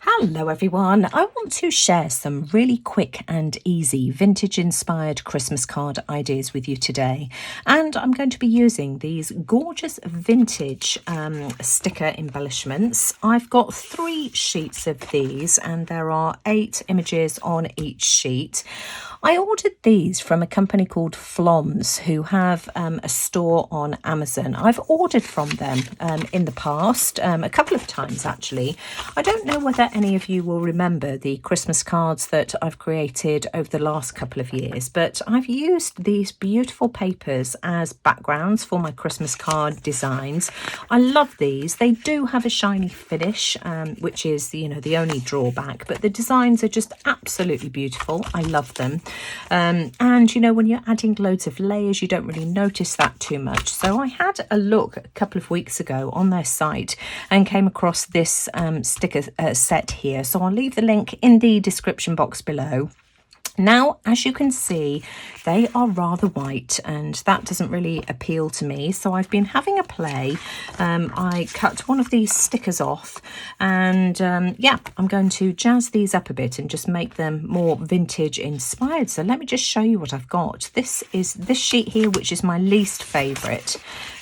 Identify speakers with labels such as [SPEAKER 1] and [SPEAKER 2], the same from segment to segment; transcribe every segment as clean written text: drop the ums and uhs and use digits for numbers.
[SPEAKER 1] Hello everyone, I want to share some really quick and easy vintage inspired Christmas card ideas with you today, and I'm going to be using these gorgeous vintage sticker embellishments. I've got 3 sheets of these and there are 8 images on each sheet. I ordered these from a company called Floms, who have a store on Amazon. I've ordered from them in the past, a couple of times actually. I don't know whether any of you will remember the Christmas cards that I've created over the last couple of years, but I've used these beautiful papers as backgrounds for my Christmas card designs. I love these. They do have a shiny finish, which is, the only drawback, but the designs are just absolutely beautiful. I love them. And when you're adding loads of layers, you don't really notice that too much. So I had a look a couple of weeks ago on their site and came across this sticker set here. So I'll leave the link in the description box below. Now, as you can see, they are rather white and that doesn't really appeal to me. So I've been having a play. I cut one of these stickers off and I'm going to jazz these up a bit and just make them more vintage inspired. So let me just show you what I've got. This is this sheet here, which is my least favourite.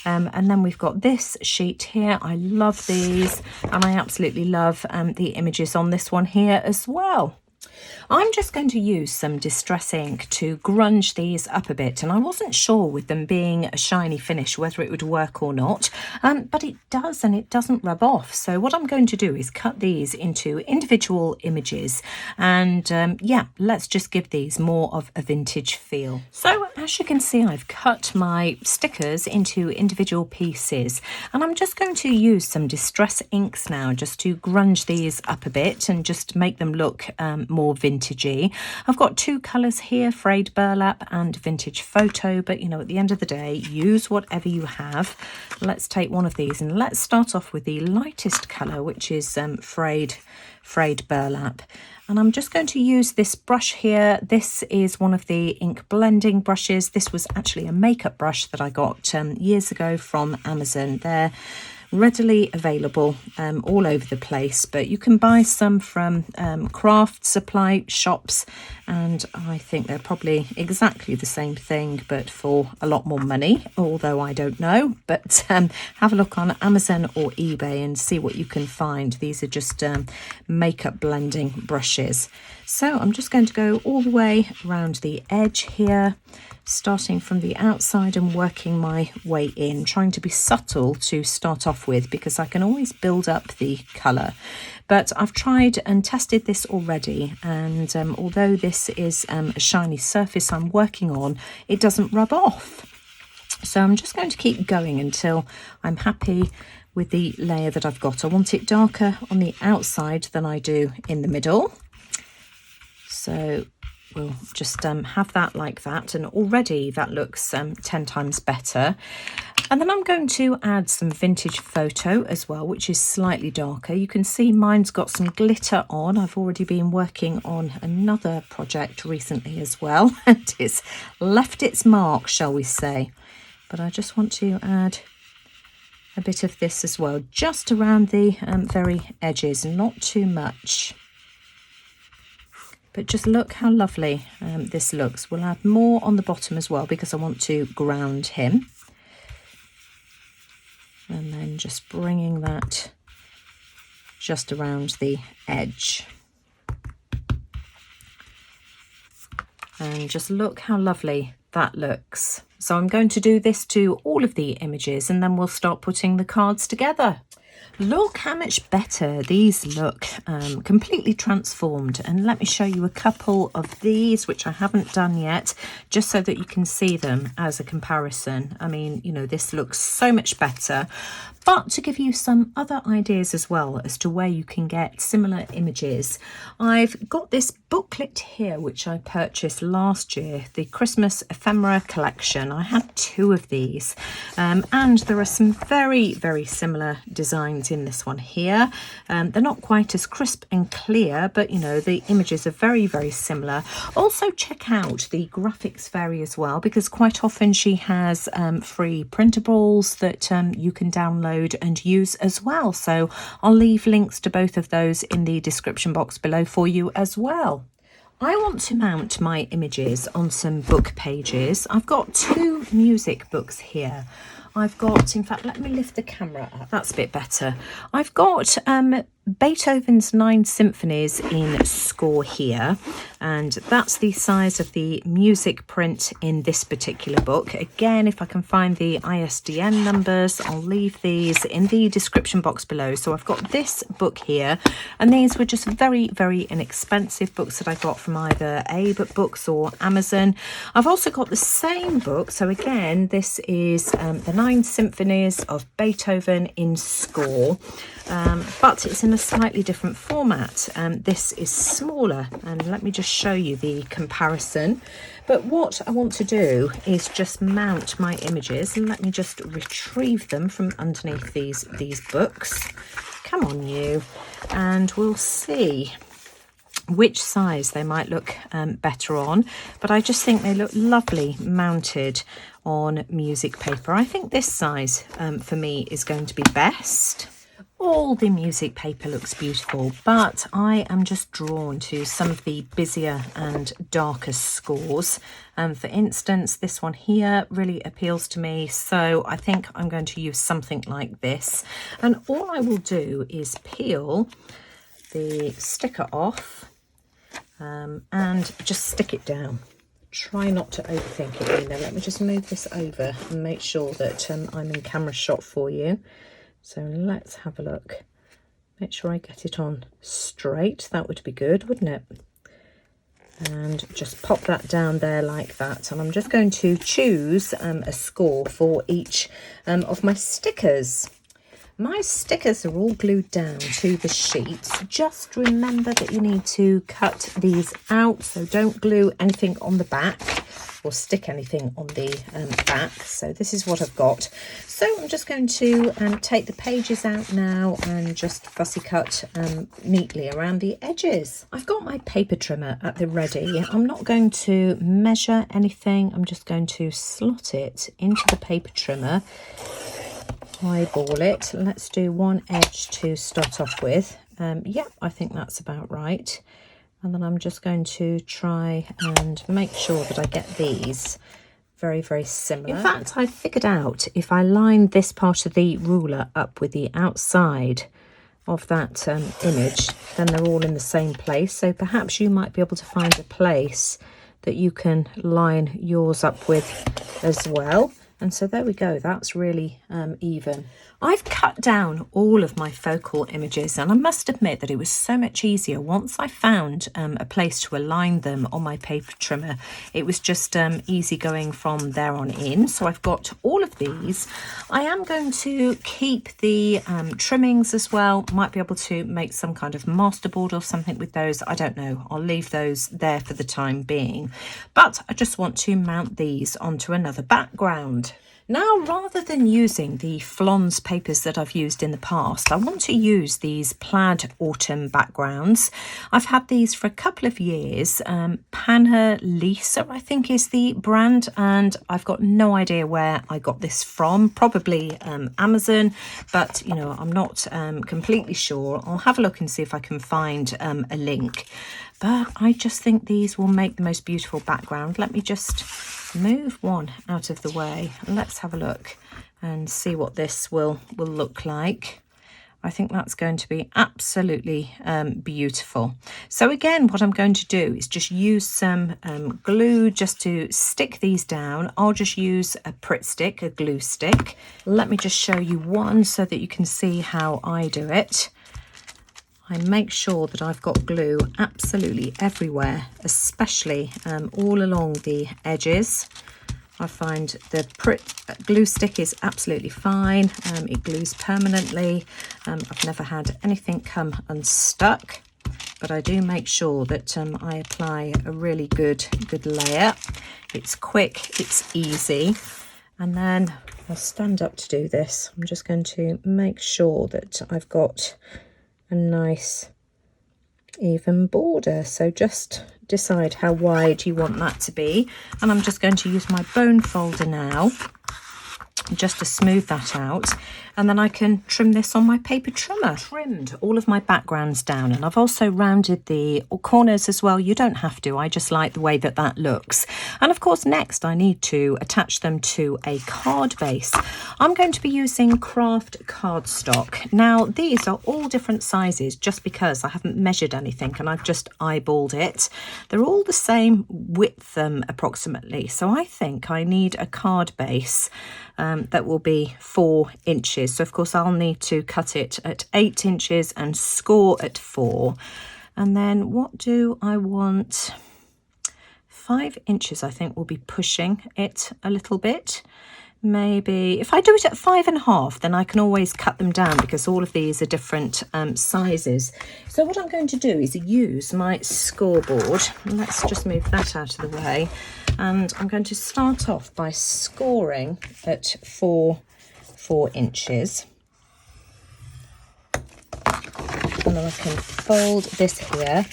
[SPEAKER 1] And then we've got this sheet here. I love these and I absolutely love the images on this one here as well. I'm just going to use some distress ink to grunge these up a bit, and I wasn't sure with them being a shiny finish whether it would work or not, but it does, and it doesn't rub off. So what I'm going to do is cut these into individual images and let's just give these more of a vintage feel. So as you can see, I've cut my stickers into individual pieces and I'm just going to use some distress inks now just to grunge these up a bit and just make them look more vintagey. I've got 2 colours here, frayed burlap and vintage photo, but at the end of the day, use whatever you have. Let's take one of these and let's start off with the lightest colour, which is frayed burlap. And I'm just going to use this brush here. This is one of the ink blending brushes. This was actually a makeup brush that I got years ago from Amazon. They're readily available all over the place, but you can buy some from craft supply shops, and I think they're probably exactly the same thing but for a lot more money, although I don't know. But have a look on Amazon or eBay and see what you can find. These are just makeup blending brushes. So I'm just going to go all the way around the edge here, starting from the outside and working my way in, trying to be subtle to start off with because I can always build up the colour. But I've tried and tested this already, and although this is a shiny surface I'm working on, it doesn't rub off. So I'm just going to keep going until I'm happy with the layer that I've got. I want it darker on the outside than I do in the middle. So we'll just have that like that, and already that looks 10 times better. And then I'm going to add some vintage photo as well, which is slightly darker. You can see mine's got some glitter on. I've already been working on another project recently as well, and it's left its mark, shall we say. But I just want to add a bit of this as well, just around the very edges, not too much. But just look how lovely this looks. We'll add more on the bottom as well because I want to ground him. And then just bringing that just around the edge. And just look how lovely that looks. So I'm going to do this to all of the images and then we'll start putting the cards together. Look how much better these look, completely transformed. And let me show you a couple of these, which I haven't done yet, just so that you can see them as a comparison. I mean, this looks so much better. But to give you some other ideas as well as to where you can get similar images, I've got this booklet here, which I purchased last year, the Christmas Ephemera collection. I had 2 of these, and there are some very, very similar designs designs in this one here. They're not quite as crisp and clear, but you know, the images are very, very similar. Also check out the graphics vary as well, because quite often she has free printables that you can download and use as well. So I'll leave links to both of those in the description box below for you as well. I want to mount my images on some book pages. I've got 2 music books here. I've got, in fact, let me lift the camera up. That's a bit better. I've got Beethoven's 9 Symphonies in score here, and that's the size of the music print in this particular book. Again, if I can find the ISDN numbers, I'll leave these in the description box below. So I've got this book here, and these were just very, very inexpensive books that I got from either ABOOK Books or Amazon. I've also got the same book. So again, this is the 9 Symphonies of Beethoven in score, but it's in a slightly different format. This is smaller, and let me just show you the comparison. But what I want to do is just mount my images, and let me just retrieve them from underneath these books. Come on, you, and we'll see which size they might look better on, but I just think they look lovely mounted on music paper. I think this size for me is going to be best. All the music paper looks beautiful, but I am just drawn to some of the busier and darker scores. For instance, this one here really appeals to me, so I think I'm going to use something like this. And all I will do is peel the sticker off and just stick it down. Try not to overthink it, Nina. Let me just move this over and make sure that I'm in camera shot for you. So let's have a look. Make sure I get it on straight. That would be good, wouldn't it? And just pop that down there like that. And I'm just going to choose a score for each of my stickers. My stickers are all glued down to the sheets. Just remember that you need to cut these out, so don't glue anything on the back or stick anything on the back. So this is what I've got. So I'm just going to take the pages out now and just fussy cut neatly around the edges. I've got my paper trimmer at the ready. I'm not going to measure anything. I'm just going to slot it into the paper trimmer. Eyeball it. Let's do one edge to start off with. Yeah, I think that's about right. And then I'm just going to try and make sure that I get these very, very similar. In fact, I figured out if I line this part of the ruler up with the outside of that image, then they're all in the same place. So perhaps you might be able to find a place that you can line yours up with as well. And so there we go, that's really even. I've cut down all of my focal images, and I must admit that it was so much easier once I found a place to align them on my paper trimmer. It was just easy going from there on in. So I've got all of these. I am going to keep the trimmings as well. Might be able to make some kind of masterboard or something with those. I don't know. I'll leave those there for the time being. But I just want to mount these onto another background. Now, rather than using the Flons papers that I've used in the past, I want to use these plaid autumn backgrounds. I've had these for a couple of years. Panna Lisa, I think, is the brand, and I've got no idea where I got this from. Probably Amazon, but you know, I'm not completely sure. I'll have a look and see if I can find a link. But I just think these will make the most beautiful background. Let me just move one out of the way and let's have a look and see what this will look like. I think that's going to be absolutely beautiful. So again, what I'm going to do is just use some glue just to stick these down. I'll just use a Pritt stick, a glue stick. Let me just show you one so that you can see how I do it. I make sure that I've got glue absolutely everywhere, especially all along the edges. I find the Pritt glue stick is absolutely fine. It glues permanently. I've never had anything come unstuck, but I do make sure that I apply a really good layer. It's quick, it's easy. And then I'll stand up to do this. I'm just going to make sure that I've got a nice even border. So just decide how wide you want that to be. And I'm just going to use my bone folder now just to smooth that out, and then I can trim this on my paper trimmer. Trimmed all of my backgrounds down, and I've also rounded the corners as well. You don't have to, I just like the way that that looks. And of course next I need to attach them to a card base. I'm going to be using craft cardstock. Now these are all different sizes just because I haven't measured anything and I've just eyeballed it. They're all the same width approximately, so I think I need a card base that will be 4 inches. So of course I'll need to cut it at 8 inches and score at 4. And then what do I want? 5 inches I think will be pushing it a little bit. Maybe if I do it at 5.5, then I can always cut them down because all of these are different sizes. So what I'm going to do is use my scoreboard. Let's just move that out of the way. And I'm going to start off by scoring at 4 inches. And then I can fold this here,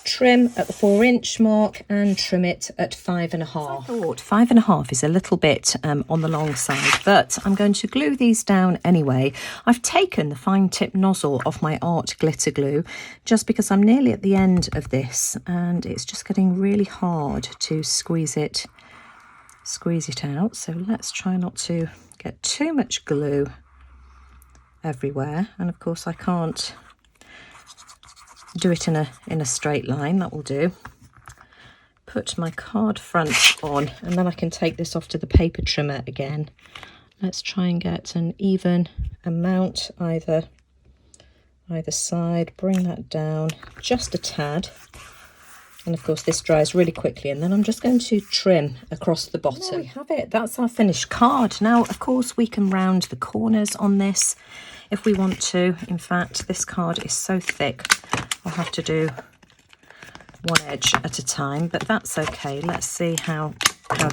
[SPEAKER 1] trim at the 4 inch mark and trim it at 5.5. I thought 5.5 is a little bit on the long side, but I'm going to glue these down anyway. I've taken the fine tip nozzle off my art glitter glue just because I'm nearly at the end of this and it's just getting really hard to squeeze it out. So let's try not to get too much glue everywhere. And of course I can't do it in a straight line. That will do. Put my card front on and then I can take this off to the paper trimmer again. Let's try and get an even amount either side. Bring that down just a tad. And of course this dries really quickly, and then I'm just going to trim across the bottom. There we have it. That's our finished card. Now of course we can round the corners on this if we want to. In fact, this card is so thick I'll have to do one edge at a time, but that's okay. Let's see how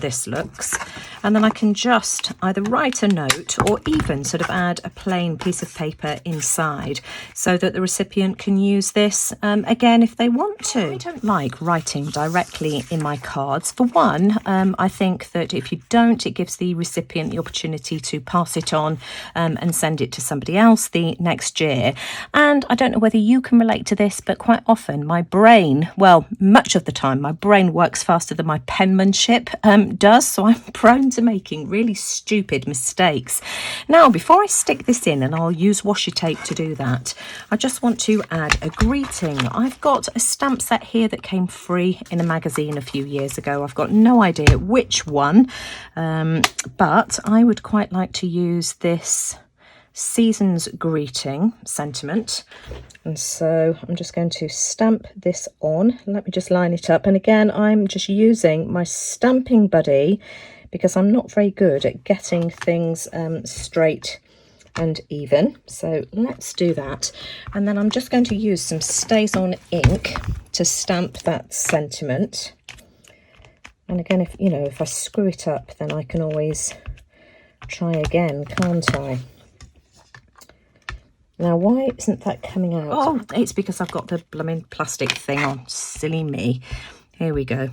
[SPEAKER 1] this looks. And then I can just either write a note or even sort of add a plain piece of paper inside so that the recipient can use this again if they want to. I don't like writing directly in my cards. For one, I think that if you don't, it gives the recipient the opportunity to pass it on and send it to somebody else the next year. And I don't know whether you can relate to this, but quite often my brain, well, much of the time, my brain works faster than my penmanship does, so I'm prone to making really stupid mistakes. Now, before I stick this in, and I'll use washi tape to do that, I just want to add a greeting. I've got a stamp set here that came free in a magazine a few years ago. I've got no idea which one, but I would quite like to use this season's greeting sentiment, and so I'm just going to stamp this on. Let me just line it up, and again I'm just using my stamping buddy because I'm not very good at getting things straight and even. So let's do that, and then I'm just going to use some StazOn ink to stamp that sentiment. And again, if I screw it up, then I can always try again, can't I? Now, why isn't that coming out? Oh, it's because I've got the blooming plastic thing on. Silly me. Here we go.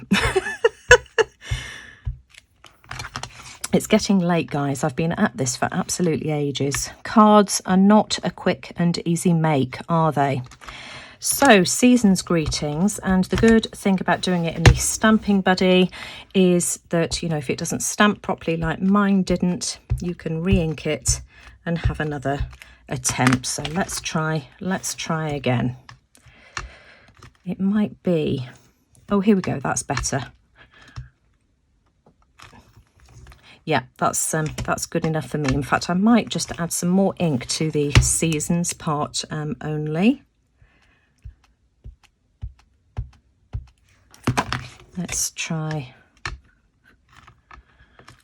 [SPEAKER 1] It's getting late, guys. I've been at this for absolutely ages. Cards are not a quick and easy make, are they? So, season's greetings, and the good thing about doing it in the stamping buddy is that, if it doesn't stamp properly like mine didn't, you can re-ink it and have another attempt. So let's try again. It might be, oh, here we go, that's better. Yeah, that's good enough for me. In fact, I might just add some more ink to the seasons part only. Let's try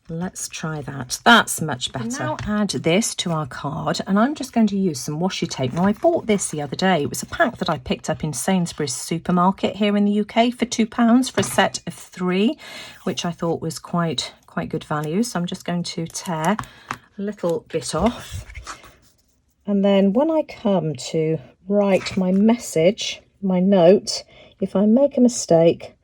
[SPEAKER 1] that. That's much better. Now add this to our card, and I'm just going to use some washi tape. Now, I bought this the other day. It was a pack that I picked up in Sainsbury's supermarket here in the UK for £2 for a set of 3, which I thought was quite good value. So I'm just going to tear a little bit off. And then when I come to write my message, my note, if I make a mistake,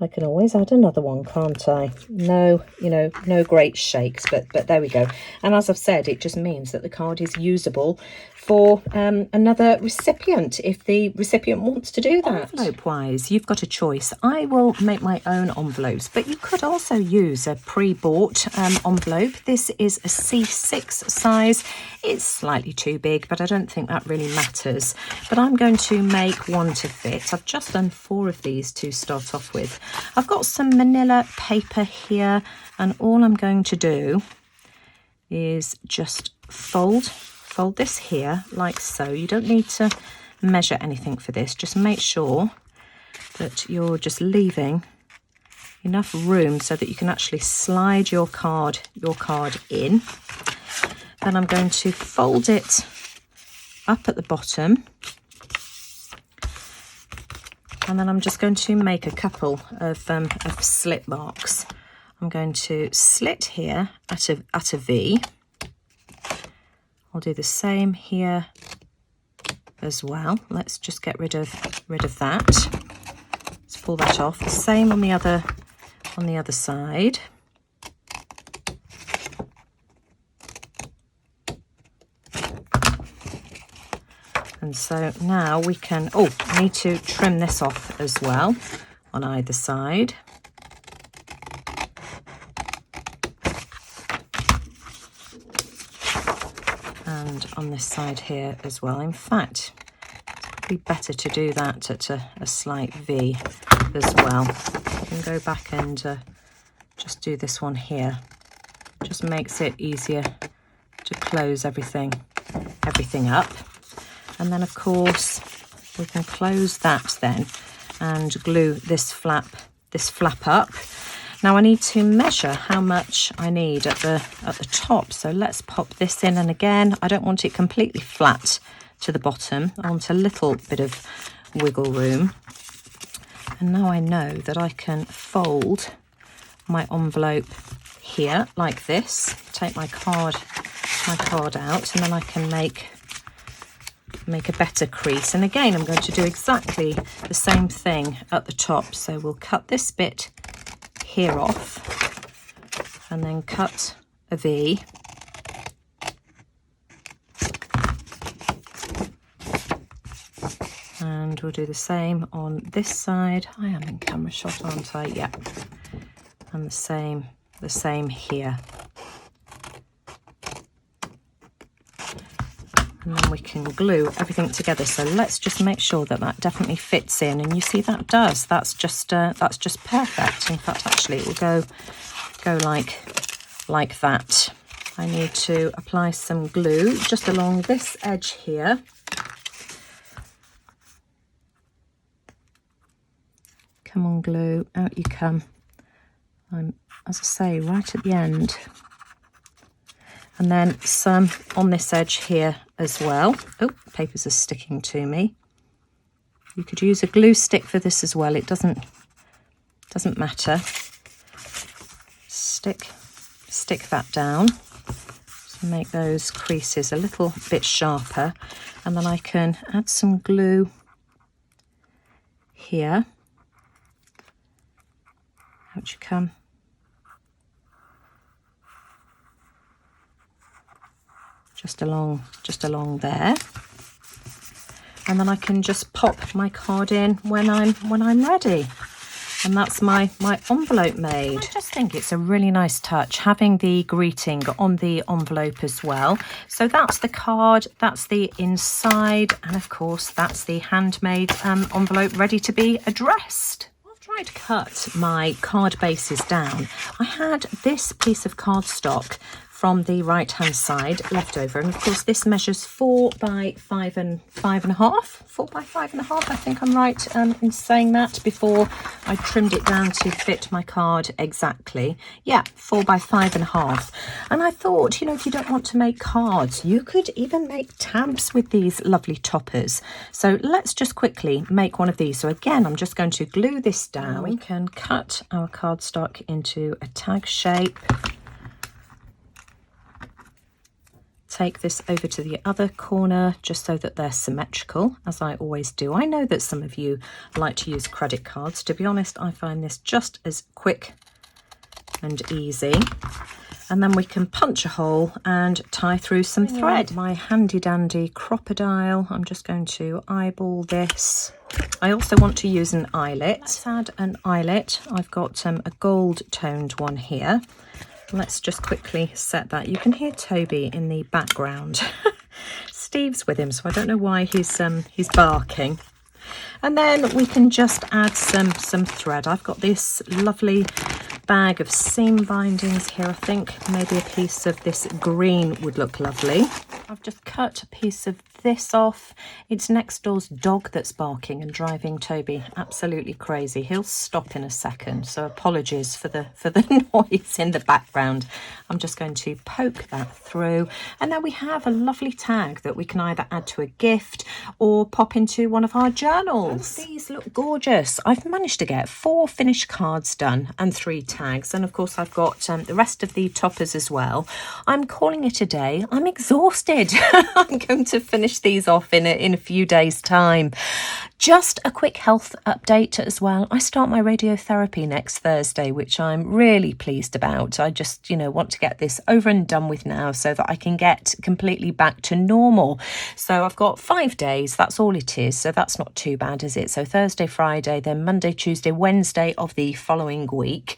[SPEAKER 1] I can always add another one, can't I? No, you know, no great shakes, but there we go. And as I've said, it just means that the card is usable for another recipient, if the recipient wants to do that. Envelope-wise, you've got a choice. I will make my own envelopes, but you could also use a pre-bought envelope. This is a C6 size. It's slightly too big, but I don't think that really matters. But I'm going to make one to fit. I've just done 4 of these to start off with. I've got some manila paper here, and all I'm going to do is just fold this here like so. You don't need to measure anything for this. Just make sure that you're just leaving enough room so that you can actually slide your card in. Then I'm going to fold it up at the bottom, and then I'm just going to make a couple of slit marks. I'm going to slit here at a V. I'll do the same here as well. Let's just get rid of that. Let's pull that off. The same on the other side. And so now we can, I need to trim this off as well on either side. And on this side here as well. In fact, it's probably better to do that at a slight V as well. You can go back and just do this one here. Just makes it easier to close everything up. And then, of course, we can close that then and glue this flap up. Now I need to measure how much I need at the top. So let's pop this in, and again, I don't want it completely flat to the bottom. I want a little bit of wiggle room. And now I know that I can fold my envelope here like this. Take my card out, and then I can make a better crease. And again, I'm going to do exactly the same thing at the top. So we'll cut this bit here off and then cut a V. And we'll do the same on this side. I am in camera shot, aren't I? Yeah. And the same here. And then we can glue everything together. So let's just make sure that that definitely fits in. And you see that does. That's just perfect. In fact, actually, it will go like that. I need to apply some glue just along this edge here. Come on, glue, out you come. I'm, as I say, right at the end. And then some on this edge here as well. Oh, papers are sticking to me. You could use a glue stick for this as well. It doesn't matter. Stick that down to make those creases a little bit sharper. And then I can add some glue here. Out you come. Just along there, and then I can just pop my card in when I'm ready, and that's my envelope made. I just think it's a really nice touch having the greeting on the envelope as well. So that's the card, that's the inside, and of course that's the handmade envelope ready to be addressed. After I'd cut my card bases down, I had this piece of cardstock from the right hand side left over, and of course this measures 4 by 5.5. 4 by 5.5, I think I'm right in saying that, before I trimmed it down to fit my card exactly. Yeah, 4 by 5.5. And I thought, you know, if you don't want to make cards, you could even make tabs with these lovely toppers. So let's just quickly make one of these. So again, I'm just going to glue this down. We can cut our cardstock into a tag shape. take this over to the other corner just so that they're symmetrical, as I always do. I know that some of you like to use credit cards. To be honest, I find this just as quick and easy. And then we can punch a hole and tie through some thread. My handy dandy crocodile. I'm just going to eyeball this. I also want to use an eyelet. Let's add an eyelet. I've got a gold toned one here. Let's just quickly set that. You can hear Toby in the background. Steve's with him, so I don't know why he's barking. And then we can just add some thread. I've got this lovely bag of seam bindings here. I think maybe a piece of this green would look lovely. I've just cut a piece of this off. It's next door's dog that's barking and driving Toby absolutely crazy. He'll stop in a second, so apologies for the noise in the background. I'm just going to poke that through, and then we have a lovely tag that we can either add to a gift or pop into one of our journals. These look gorgeous. I've managed to get 4 finished cards done and 3 tags, and of course I've got the rest of the toppers as well. I'm calling it a day. I'm exhausted. I'm going to finish these off in a few days' time. Just a quick health update as well. I start my radiotherapy next Thursday, which I'm really pleased about. I just, want to get this over and done with now so that I can get completely back to normal. So I've got 5 days. That's all it is. So that's not too bad, is it? So Thursday, Friday, then Monday, Tuesday, Wednesday of the following week.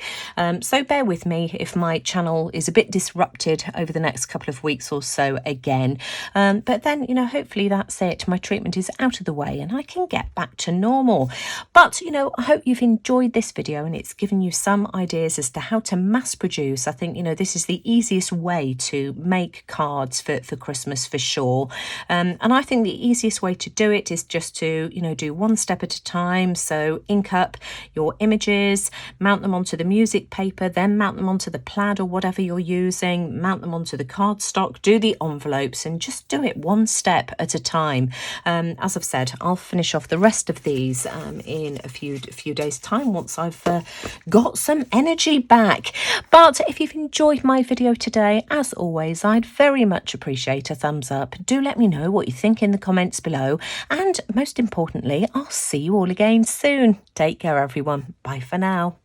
[SPEAKER 1] So bear with me if my channel is a bit disrupted over the next couple of weeks or so again. But then, hopefully that's it. My treatment is out of the way and I can get back to normal. But I hope you've enjoyed this video and it's given you some ideas as to how to mass produce. I think this is the easiest way to make cards for Christmas for sure. And I think the easiest way to do it is just to do one step at a time. So ink up your images, mount them onto the music paper, then mount them onto the plaid or whatever you're using, mount them onto the cardstock, do the envelopes, and just do it one step at a time. As I've said, I'll finish off the rest of these in a few days' time once I've got some energy back. But if you've enjoyed my video today, as always, I'd very much appreciate a thumbs up. Do let me know what you think in the comments below, and most importantly, I'll see you all again soon. Take care, everyone. Bye for now.